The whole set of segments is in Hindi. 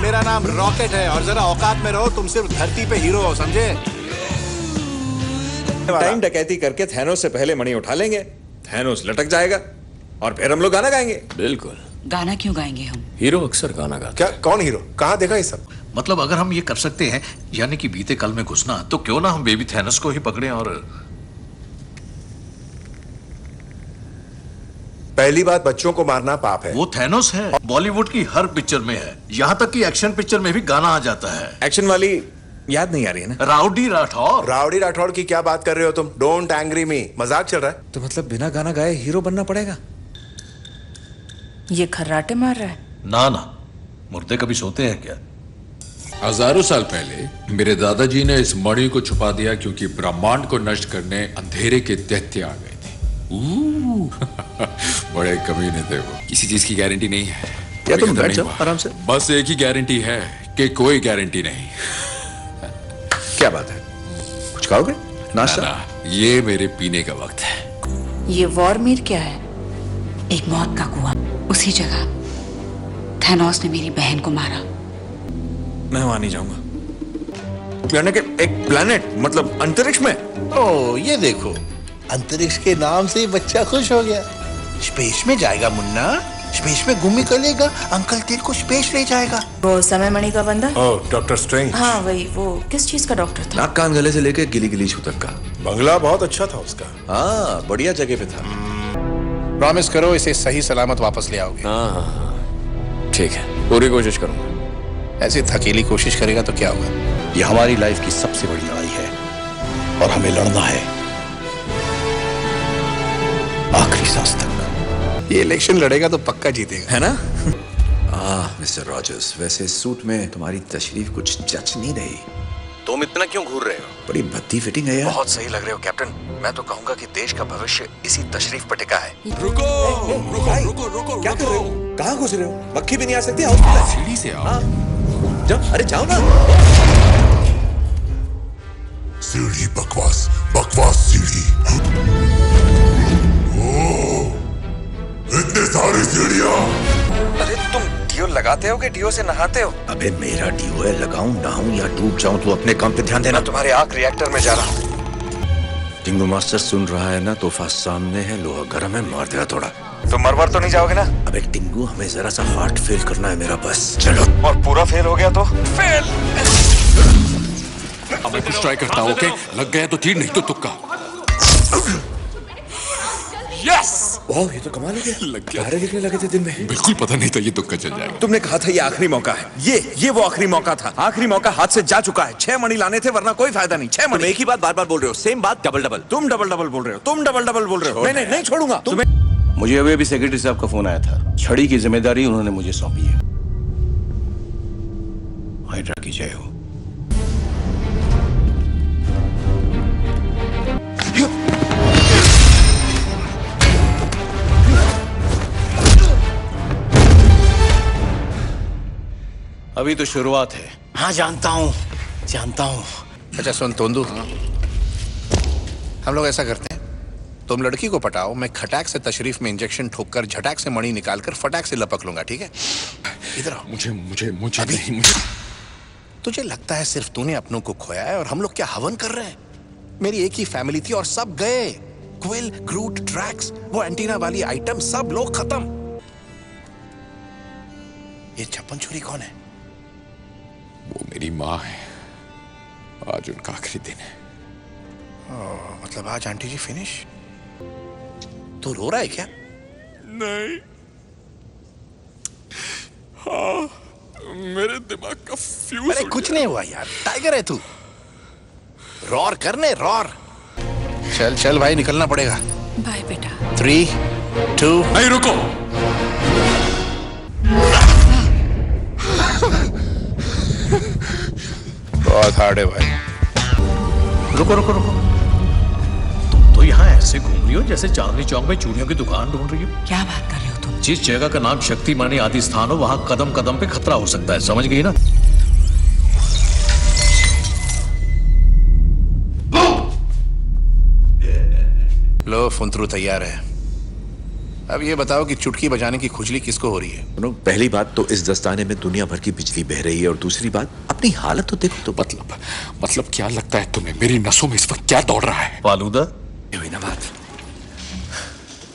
मेरा नाम रॉकेट है और जरा औकात में रहो, तुम सिर्फ धरती पे हीरो हो, समझे? टाइम डकैती करके थैनोस से पहले मणि उठा लेंगे, थैनोस लटक जाएगा और फिर हम लोग गाना गाएंगे। बिल्कुल। गाना क्यों गाएंगे हम? हीरो अक्सर गाना गाता। क्या? कौन हीरो? कहाँ देखा ये सब? मतलब अगर हम ये कर सकते हैं, यानी कि बीते कल में घुसना, तो क्यों ना हम बेबी थैनोस को ही पकड़ें और पहली बात, बच्चों को मारना पाप है। वो थैनोस है, बॉलीवुड की हर पिक्चर में है, यहाँ तक कि एक्शन पिक्चर में भी गाना आ जाता है। एक्शन वाली याद नहीं आ रही है ना? राउडी राठौर। राउडी राठौड़ की क्या बात कर रहे हो तुम? डोंट एंग्री मी, मजाक चल रहा है। तो मतलब बिना गाना गाए हीरो बनना पड़ेगा? ये खर्राटे मार रहा है? ना ना, मुर्दे कभी सोते हैं क्या? हजारों साल पहले मेरे दादाजी ने इस मणि को छुपा दिया क्योंकि ब्रह्मांड को नष्ट करने अंधेरे के दैत्य आ गए थे। बड़े कमीने थे वो। किसी चीज की गारंटी नहीं है। या तुम बैठ जाओ आराम से। बस एक ही गारंटी है कि कोई गारंटी नहीं। क्या बात है, कुछ खाओगे? नाश्ता? ना, ये मेरे पीने का वक्त है। ये वॉरमीर क्या है? एक मौत का कुआं, उसी जगह थैनोस ने मेरी बहन को मारा। मैं वहां नहीं जाऊंगा। यानी कि एक प्लेनेट, मतलब अंतरिक्ष में? ओ, ये देखो, अंतरिक्ष के नाम से ही बच्चा खुश हो गया। स्पेस में जाएगा मुन्ना, स्पेस में घूमी करेगा, अंकल तेरे को स्पेस ले जाएगा। वो समय मणि का बंदा? ओह, डॉक्टर स्ट्रेंज। हाँ वही। वो किस चीज का डॉक्टर था? नाक कान गले से लेके गिली गिली छू तक का। बंगला बहुत अच्छा था उसका। हाँ, बढ़िया जगह पे था। प्रॉमिस करो इसे सही सलामत वापस ले आओगे। हाँ, ठीक है, पूरी कोशिश करूंगा। ऐसे थकीली कोशिश करेगा तो क्या होगा? ये हमारी लाइफ की सबसे बड़ी लड़ाई है और हमें लड़ना है आखिरी सांस तक। ये इलेक्शन लड़ेगा तो पक्का जीतेगा, है ना? मिस्टर रॉजर्स, वैसे सूट में तुम्हारी तशरीफ कुछ जच नहीं रही। तुम इतना क्यों घूर रहे हो? बड़ी भद्दी फिटिंग है यार। बहुत सही लग रहे हो कैप्टन। मैं तो कहूंगा कि देश का भविष्य इसी तशरीफ पर टिका है। रुको रुको रुको रुको। क्या कर रहे हो? कहाँ घुस रहे हो? मक्खी भी नहीं आ सकती? आओ सीढ़ी से आओ। जाओ, अरे जाओ ना। सीढ़ी बकवास, बकवास सीढ़ी। इतने सारी सीढ़ियां। अरे तुम डीओ लगाते हो कि डीओ से नहाते हो? अबे मेरा डीओ है, लगाऊं नहाऊं या डूब जाऊं तो अपने काम पे ध्यान देना। तुम्हारे आग रिएक्टर में जा रहा हूँ। टिंगू मास्टर सुन रहा है ना? तोहफा सामने है, लोहा गर्म है, मार देगा थोड़ा। तो मरवर तो नहीं जाओगे ना? अबे टिंगू, हमें जरा सा हार्ट फेल करना है मेरा, बस चलो। और पूरा फेल हो गया तो? फेल। अब मैं कुछ ट्राई करता हूँ, ओके? लग गया तो तीर, नहीं तो तुक्का। यस! वाह, ये तो कमाल हो गया। लग गया। तारे दिखने लगे थे दिन में। बिल्कुल पता नहीं था ये तुक्का चल जाएगा। तुमने कहा था ये आखिरी मौका है। ये वो आखिरी मौका था। आखिरी मौका हाथ से जा चुका है। 6 मणि लाने थे, वरना कोई फायदा नहीं। 6 मणि। एक ही बात बार बार बोल रहे हो, सेम बात डबल डबल। तुम डबल डबल बोल रहे हो, तुम डबल डबल बोल रहे हो। नहीं छोड़ूंगा तुम्हें। मुझे अभी सेक्रेटरी साहब का फोन आया था। छड़ी की जिम्मेदारी उन्होंने मुझे सौंपी है। हाइड्रा की जय हो। अभी तो शुरुआत है। हाँ जानता हूँ। अच्छा सुन तोंदू, हम लोग ऐसा करते हैं, तुम लड़की को पटाओ, मैं खटाक से तशरीफ में इंजेक्शन ठोककर झटाक से मणि निकालकर फटाक से लपक लूंगा, ठीक है? इधर आओ। मुझे अभी नहीं। तुझे लगता है सिर्फ तूने अपनों को खोया है और हम लोग क्या हवन कर रहे हैं? मेरी एक ही फैमिली थी और सब गए। क्विल, ग्रूट, ट्रैक्स, वो एंटीना वाली आइटम, सब लोग खत्म। ये छप्पन छुरी कौन है? वो मेरी माँ है। आज उनका आखिरी दिन है। मतलब आज आंटी जी फिनिश? तू रो रहा है क्या? नहीं। हाँ, मेरे दिमाग का फ्यूज। अरे कुछ नहीं हुआ यार, टाइगर है तू। रॉर करने रॉर। चल भाई, निकलना पड़ेगा। बाय बेटा। 3, 2। नहीं, रुको। बहुत हार्ड है भाई। रुको। तुम तो यहाँ ऐसे घूम रही हो जैसे चांदनी चौक में चूड़ियों की दुकान ढूंढ रही हो। क्या बात कर रहे हो तुम? जिस जगह का नाम शक्ति मानी आदि स्थान हो, वहां कदम कदम पे खतरा हो सकता है, समझ गई ना? लो, फुंतरू तैयार है। अब ये बताओ कि चुटकी बजाने की खुजली किसको हो रही है? सुनो, पहली बात तो इस दस्ताने में दुनिया भर की बिजली बह रही है, और दूसरी बात अपनी हालत तो देखो। तो मतलब क्या लगता है तुम्हें मेरी नसों में इस वक्त क्या दौड़ रहा है? फालूदा। ये हुई ना बात।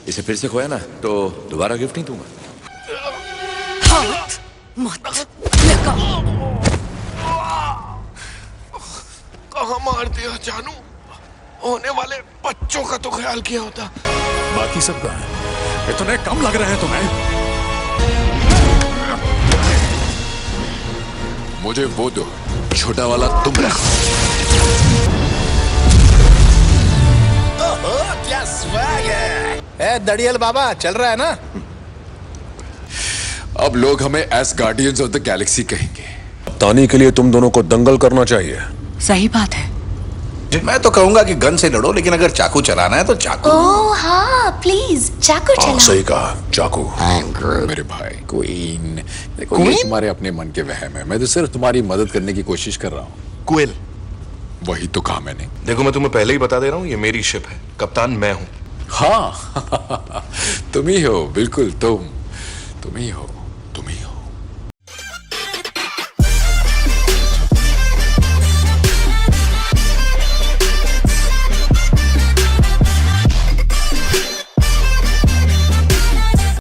इसे फिर से खोया ना तो दोबारा गिफ्ट नहीं दूंगा। मत लगा। कहाँ मार दिया जानू? होने वाले बच्चों का तो ख्याल किया होता। बाकी सब कहाँ है? इतने कम लग रहे हैं तुम्हें? मुझे वो दो, छोटा वाला तुम रखो। क्या स्वैग है? ए दड़ियल बाबा, चल रहा है ना? अब लोग हमें S guardians of the Galaxy कहेंगे। तानी के लिए तुम दोनों को दंगल करना चाहिए। सही बात है। मैं तो कहूंगा कि गन से लड़ो, लेकिन अगर चाकू चलाना है तो चाकू। ओह हाँ, प्लीज चाकू चलाओ। सही कहा, चाकू। मेरे भाई क्वीन, देखो ये तुम्हारे अपने मन के वहम है। मैं तो सिर्फ तुम्हारी मदद करने की कोशिश कर रहा हूँ। क्विल, वही तो कहा मैंने। देखो मैं तुम्हें पहले ही बता दे रहा हूँ, ये मेरी शिप है, कप्तान मैं हूँ। हाँ तुम ही हो, बिल्कुल तुम ही हो।